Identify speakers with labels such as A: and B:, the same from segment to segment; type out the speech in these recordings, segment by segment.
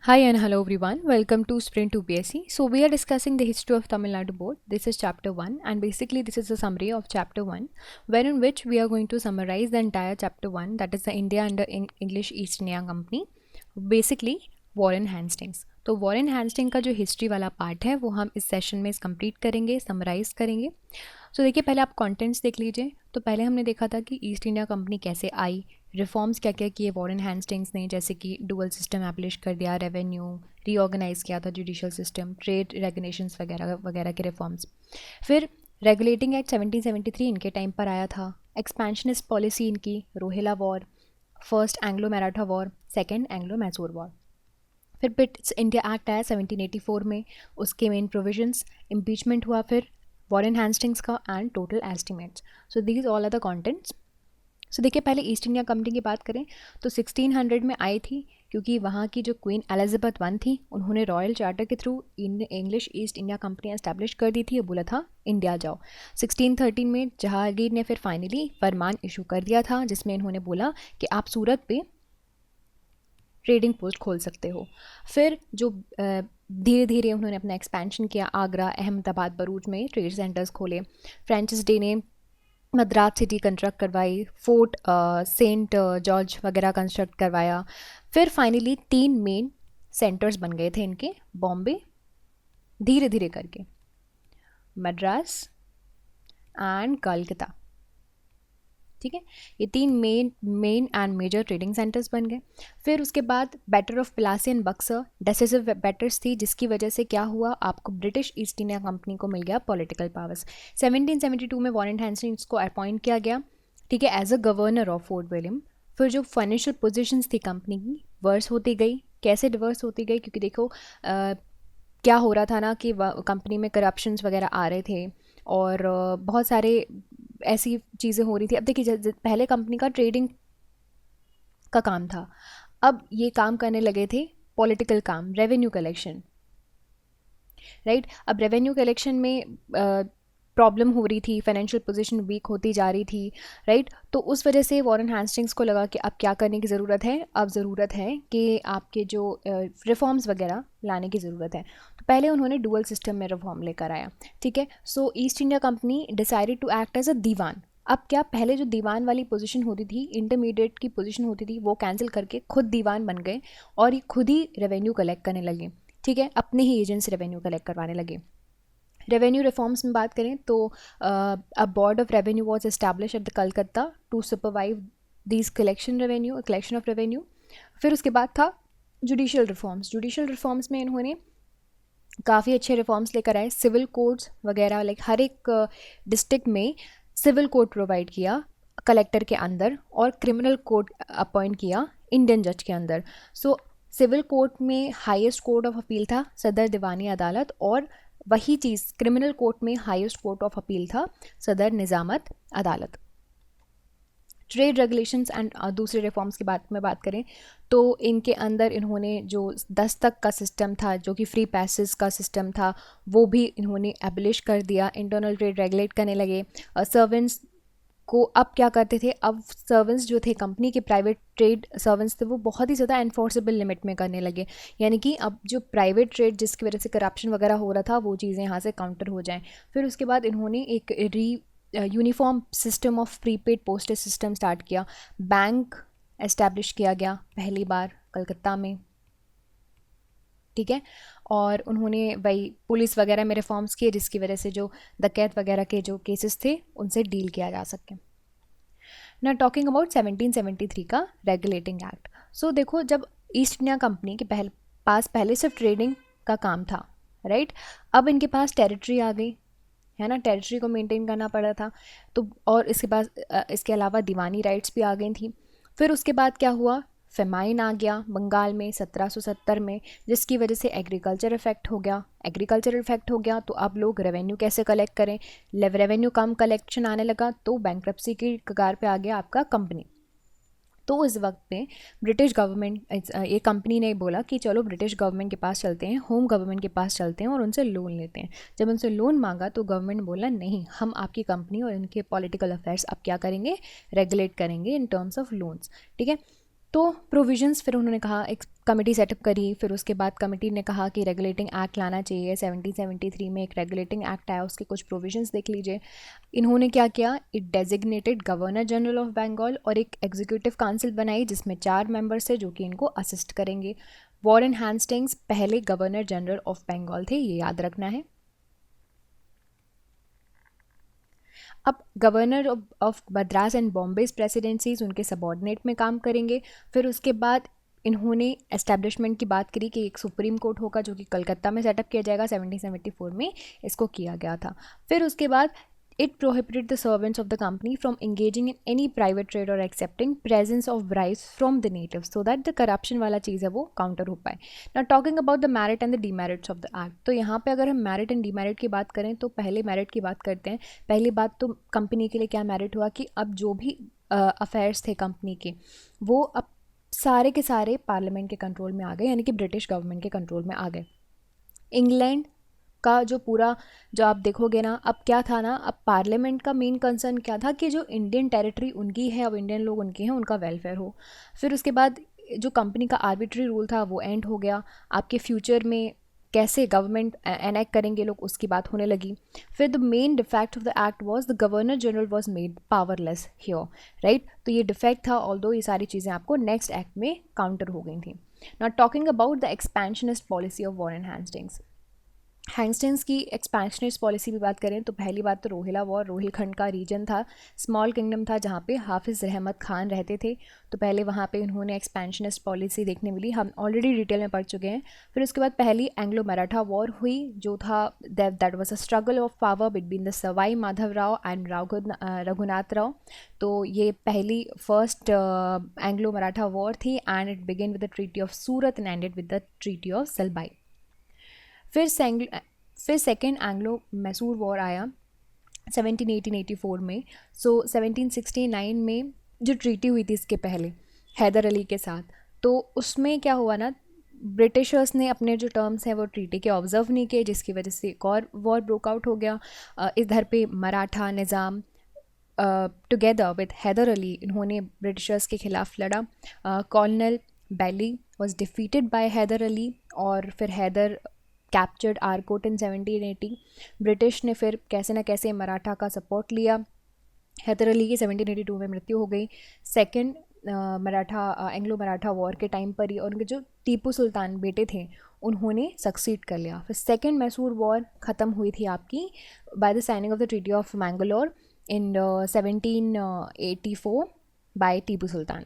A: Hi and hello everyone. Welcome to Sprint 2PSC. So we are discussing the history of Tamil Nadu board. This is chapter 1 and basically this is a summary of chapter 1 wherein which we are going to summarize the entire chapter 1, that is the India under English East India Company, basically Warren Hastings. तो Warren Hastings का जो history वाला part है वो हम इस session में complete करेंगे, समराइज करेंगे. सो देखिए, पहले आप कंटेंट्स देख लीजिए. तो पहले हमने देखा था कि ईस्ट इंडिया कंपनी कैसे आई, रिफॉर्म्स क्या क्या किए वॉरेन हैस्टिंग्स ने, जैसे कि डुअल सिस्टम एब्लिश कर दिया, रेवेन्यू रीऑर्गेनाइज किया था, जुडिशियल सिस्टम, ट्रेड रेगुलेशंस वगैरह वगैरह के रिफॉर्म्स. फिर रेगुलेटिंग एक्ट 1773 इनके टाइम पर आया था. एक्सपेंशनिस्ट पॉलिसी इनकी, Rohilla war, first Anglo Maratha war, second Anglo Mysore war. फिर ब्रिटिश इंडिया एक्ट आया 1784 में, उसके मेन प्रोविजंस, इम्पीचमेंट हुआ फिर वॉरेन हैस्टिंग्स का end total estimates. So these all are the contents. So देखिए, पहले ईस्ट इंडिया कंपनी की बात करें तो 1600 में आई थी, क्योंकि वहाँ की जो क्वीन एलिजाबेथ वन थी उन्होंने रॉयल चार्टर के through English east India company establish कर दी थी. ये बोला था इंडिया जाओ. 1613 में जहांगीर ने फिर फाइनली फरमान इशू कर दिया था, जिसमें इन्होंने बोला कि आप सूरत पे ट्रेडिंग पोस्ट खोल सकते हो. फिर जो धीरे धीरे उन्होंने अपना एक्सपेंशन किया, आगरा, अहमदाबाद, बरूच में ट्रेड सेंटर्स खोले. फ्रांसिस डे ने मद्रास सिटी कंस्ट्रक्ट करवाई, फोर्ट सेंट जॉर्ज वगैरह कंस्ट्रक्ट करवाया. फिर फाइनली 3 मेन सेंटर्स बन गए थे इनके, बॉम्बे, धीरे धीरे करके मद्रास एंड कलकत्ता. ठीक है, ये 3 main and major trading centres बन गए. फिर उसके बाद battle of Plassey and Buxar decisive battles थी, जिसकी वजह से क्या हुआ, आपको ब्रिटिश ईस्ट इंडिया कंपनी को मिल गया पॉलिटिकल पावर्स. 1772 में वॉरेन हैस्टिंग्स को अपॉइंट किया गया, ठीक है, as a governor of Fort William. फिर जो फाइनेंशियल पोजिशंस थी कंपनी की वर्स होती गई. कैसे डिवर्स होती गई, क्योंकि देखो क्या हो रहा था ना कि कंपनी में करप्शंस वगैरह आ रहे थे और बहुत सारे ऐसी चीज़ें हो रही थी. अब देखिए, पहले कंपनी का ट्रेडिंग का काम था, अब ये काम करने लगे थे पॉलिटिकल काम, रेवेन्यू कलेक्शन, राइट. अब रेवेन्यू कलेक्शन में प्रॉब्लम हो रही थी, फाइनेंशियल पोजीशन वीक होती जा रही थी, राइट. तो उस वजह से वॉरेन हैस्टिंग्स को लगा कि अब क्या करने की ज़रूरत है, अब ज़रूरत है कि आपके जो रिफॉर्म्स वगैरह लाने की ज़रूरत है. तो पहले उन्होंने डुअल सिस्टम में रिफॉर्म लेकर आया, ठीक है. So East India Company decided to act as a diwan. अब क्या, पहले जो दीवान वाली पोजीशन होती थी, इंटरमीडिएट की पोजीशन होती थी, वो कैंसिल करके खुद दीवान बन गए और ये खुद ही रेवेन्यू कलेक्ट करने लगे, ठीक है, अपने ही एजेंट से रेवेन्यू कलेक्ट करवाने लगे. रेवेन्यू रिफॉर्म्स में बात करें तो a board of revenue was establish at the Calcutta to supervise this collection of revenue. फिर उसके बाद था जुडिशियल रिफॉर्म्स. जुडिशियल रिफॉर्म्स में इन्होंने काफ़ी अच्छे रिफॉर्म्स लेकर आए. सिविल कोड्स वगैरह, लाइक हर एक डिस्ट्रिक्ट में सिविल कोड प्रोवाइड किया कलेक्टर के अंदर, और क्रिमिनल कोड अपॉइंट किया इंडियन जज के अंदर. सो सिविल कोर्ट में हाईएस्ट कोर्ट ऑफ अपील था सदर दीवानी अदालत, और वही चीज़ क्रिमिनल कोर्ट में हाईएस्ट कोर्ट ऑफ अपील था सदर निज़ामत अदालत. ट्रेड रेगुलेशंस एंड दूसरे रिफॉर्म्स की बात करें तो इनके अंदर इन्होंने जो 10 तक का सिस्टम था, जो कि फ्री पैसेस का सिस्टम था, वो भी इन्होंने एबलिश कर दिया. इंटरनल ट्रेड रेगुलेट करने लगे. सर्वेंट्स को अब क्या करते थे, अब सर्वेंट्स जो थे कंपनी के, प्राइवेट ट्रेड सर्वेंट्स थे, वो बहुत ही ज़्यादा एनफोर्सेबल लिमिट में करने लगे. यानी कि अब जो प्राइवेट ट्रेड जिसकी वजह से करप्शन वगैरह हो रहा था, वो चीज़ें यहाँ से काउंटर हो जाएं. फिर उसके बाद इन्होंने एक uniform system of prepaid postage system start किया. बैंक एस्टैब्लिश किया गया पहली बार कलकत्ता में, ठीक है. और उन्होंने वही पुलिस वगैरह में रिफॉर्म्स किए, जिसकी वजह से जो डकैत वगैरह के जो केसेस थे उनसे डील किया जा सके. ना टॉकिंग अबाउट 1773 का रेगुलेटिंग एक्ट. सो देखो, जब ईस्ट इंडिया कंपनी के पास पहले सिर्फ ट्रेडिंग का काम था, राइट, अब इनके पास टेरिटरी आ गई है ना, टेरिटरी को मेंटेन करना पड़ा था. तो और इसके पास इसके अलावा दीवानी राइट्स भी आ गई थी. फिर उसके बाद क्या हुआ, फेमाइन आ गया बंगाल में 1770 में, जिसकी वजह से एग्रीकल्चर इफेक्ट हो गया. एग्रीकल्चर इफेक्ट हो गया तो अब लोग रेवेन्यू कैसे कलेक्ट करें, रेवेन्यू कम कलेक्शन आने लगा, तो बैंक्रप्सी की कगार पे आ गया आपका कंपनी. तो इस वक्त में ब्रिटिश गवर्नमेंट, ये कंपनी ने बोला कि चलो ब्रिटिश गवर्नमेंट के पास चलते हैं, होम गवर्नमेंट के पास चलते हैं और उनसे लोन लेते हैं. जब उनसे लोन मांगा तो गवर्नमेंट बोला नहीं, हम आपकी कंपनी और इनके पॉलिटिकल अफेयर्स अब क्या करेंगे, रेगुलेट करेंगे इन टर्म्स ऑफ लोन्स, ठीक है. तो प्रोविजंस फिर उन्होंने कहा, एक कमेटी सेटअप करी, फिर उसके बाद कमेटी ने कहा कि रेगुलेटिंग एक्ट लाना चाहिए। 1773 में एक रेगुलेटिंग एक्ट आया, उसके कुछ प्रोविजंस देख लीजिए। इन्होंने क्या किया, it designated governor general of Bengal और एक एग्जीक्यूटिव काउंसिल बनाई जिसमें 4 मेंबर्स थे जो कि इनको असिस्ट करेंगे। वॉरेन हैस्टिंग्स पहले गवर्नर जनरल ऑफ बंगाल थे, ये याद रखना है। अब governor of Madras and Bombay presidencies उनके सबॉर्डिनेट में काम करेंगे। फिर उसके बाद इन्होंने एस्टैब्लिशमेंट की बात करी कि एक सुप्रीम कोर्ट होगा जो कि कलकत्ता में सेटअप किया जाएगा। 1774 में इसको किया गया था। फिर उसके बाद it prohibited the servants of the company from engaging in any private trade or accepting presents of bribes from the natives so that the corruption वाला चीज़ है वो काउंटर हो पाए। Now talking about the merit and the demerits of the act, तो यहाँ पे अगर हम merit and demerit की बात करें तो पहले merit की बात करते हैं। पहली बात तो कंपनी के लिए क्या merit हुआ कि अब जो भी अफेयर्स थे कंपनी के वो अब सारे के सारे पार्लियामेंट के कंट्रोल में आ गए, यानी कि ब्रिटिश गवर्नमेंट के कंट्रोल में आ गए। इंग्लैंड का जो पूरा, जो आप देखोगे ना, अब क्या था ना, अब पार्लियामेंट का मेन कंसर्न क्या था कि जो इंडियन टेरिटरी उनकी है, अब इंडियन लोग उनके हैं, उनका वेलफेयर हो। फिर उसके बाद जो कंपनी का आर्बिट्री रूल था वो एंड हो गया। आपके फ्यूचर में कैसे गवर्नमेंट एनेक्ट करेंगे लोग, उसकी बात होने लगी। फिर the main defect of the act was the governor general was made powerless here, right. तो ये डिफेक्ट था, ऑल्दो ये सारी चीज़ें आपको नेक्स्ट एक्ट में काउंटर हो गई थी। Not talking about the expansionist policy of Warren Hastings. Hastings की एक्सपेंशनिस्ट पॉलिसी की बात करें तो पहली बात तो रोहिला वॉर, रोहिलखंड का रीजन था, स्मॉल किंगडम था जहाँ पे हाफिज़ रहमत खान रहते थे। तो पहले वहाँ पे उन्होंने एक्सपेंशनिस्ट पॉलिसी देखने मिली, हम ऑलरेडी डिटेल में पढ़ चुके हैं। फिर उसके बाद पहली एंग्लो मराठा वॉर हुई जो था that was a struggle of power between the Sawai Madhavrao and Raghunath Rao. तो ये पहली फर्स्ट एंग्लो मराठा वॉर थी and it begin with the treaty of Surat and ended with the treaty of Salbai. फिर सेकेंड एंग्लो मैसूर वॉर आया 1784 में। सो 1769 में जो ट्रीटी हुई थी इसके पहले हैदर अली के साथ, तो उसमें क्या हुआ ना, ब्रिटिशर्स ने अपने जो टर्म्स हैं वो ट्रीटी के ऑब्जर्व नहीं किए, जिसकी वजह से एक और वॉर ब्रोक आउट हो गया। इधर पे मराठा निज़ाम टुगेदर विद हैदर अली इन्होंने ब्रिटिशर्स के ख़िलाफ़ लड़ा। Colonel Baillie was defeated by Hyder Ali और फिर हैदर कैप्चर्ड आरकोट इन 1780। ब्रिटिश ने फिर कैसे ना कैसे मराठा का सपोर्ट लिया। हैदर अली की 1782 में मृत्यु हो गई सेकेंड एंग्लो मराठा वॉर के टाइम पर ही, और उनके जो टीपू सुल्तान बेटे थे उन्होंने सक्सीड कर लिया। फिर सेकेंड मैसूर वॉर ख़त्म हुई थी आपकी by the signing of the treaty of Mangalore in 1784 by Tipu Sultan.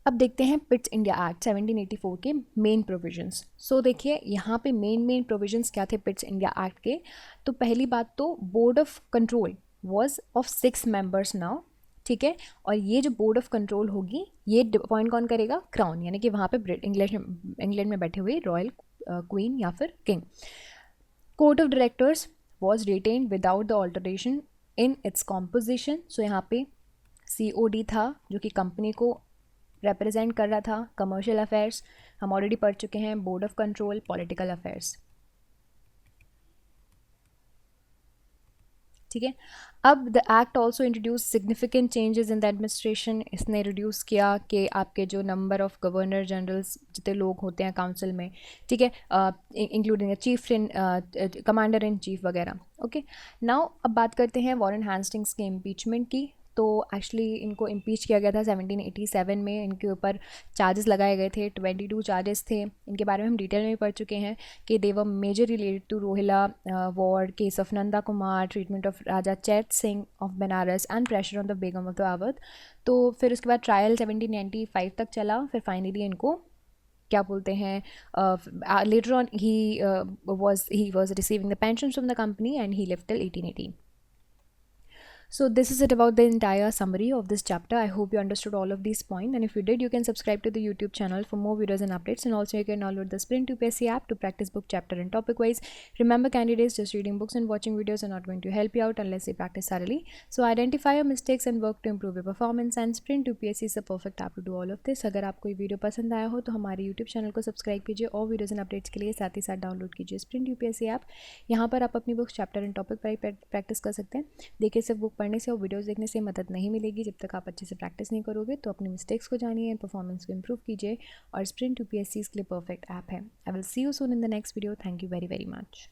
A: अब देखते हैं पिट्स इंडिया एक्ट 1784 के मेन प्रोविजंस। सो देखिए यहाँ पे मेन प्रोविजंस क्या थे पिट्स इंडिया एक्ट के। तो पहली बात तो board of control was of 6 members now, ठीक है। और ये जो बोर्ड ऑफ कंट्रोल होगी ये अपॉइंट कौन करेगा, क्राउन, यानी कि वहाँ पे इंग्लैंड में बैठे हुए रॉयल क्वीन या फिर king. Court of directors was retained without the alteration in its composition. So यहाँ पे COD था जो कि कंपनी को रिप्रेजेंट कर रहा था। कमर्शियल अफेयर्स हम ऑलरेडी पढ़ चुके हैं, board of control, political affairs, ठीक है। अब the act also introduce significant changes in the administration. इसने रिड्यूस किया कि आपके जो नंबर ऑफ गवर्नर जनरल्स जितने लोग होते हैं काउंसिल में, ठीक है, इंक्लूडिंग कमांडर इन चीफ वगैरह। ओके, नाउ अब बात करते हैं वॉरेन हैस्टिंग्स के इम्पीचमेंट की। तो एक्चुअली इनको इम्पीच किया गया था 1787 में। इनके ऊपर चार्जेस लगाए गए थे, 22 चार्जेस थे। इनके बारे में हम डिटेल में पढ़ चुके हैं कि they were major related to Rohilla war, case of Nanda Kumar, treatment of Raja Chait Singh of Banaras and pressure on the Begum of the Awadh. तो फिर उसके बाद ट्रायल 1795 तक चला। फिर फाइनली इनको क्या बोलते हैं, later on he was receiving the pension from the company and he lived till 1818. So this is it about the entire summary of this chapter. I hope you understood all of these points, and if you did, you can subscribe to the YouTube channel for more videos and updates, and also you can download the Sprint UPSC app to practice book chapter and topic wise. Remember candidates, just reading books and watching videos are not going to help you out unless you practice thoroughly. So identify your mistakes and work to improve your performance, and Sprint UPSC is the perfect app to do all of this. अगर आपको ये video पसंद आया हो तो हमारे YouTube channel को subscribe कीजिए और वीडियोज़ एंड अपडेट्स के लिए साथ ही साथ डाउनलोड कीजिए Sprint UPSC ऐप। यहाँ पर आप अपनी बुक्स चैप्टर एंड टॉपिक पर प्रैक्टिस कर सकते हैं। देखिए सिर्फ बुक पढ़ने से और वीडियोज़ देखने से मदद नहीं मिलेगी जब तक आप अच्छे से प्रैक्टिस नहीं करोगे। तो अपने मिस्टेक्स को जानिए एंड परफॉर्मेंस को इम्प्रूव कीजिए, और स्प्रिंट यूपीएससी इसके लिए परफेक्ट ऐप है। I will see you soon in the next video. Thank you very very much.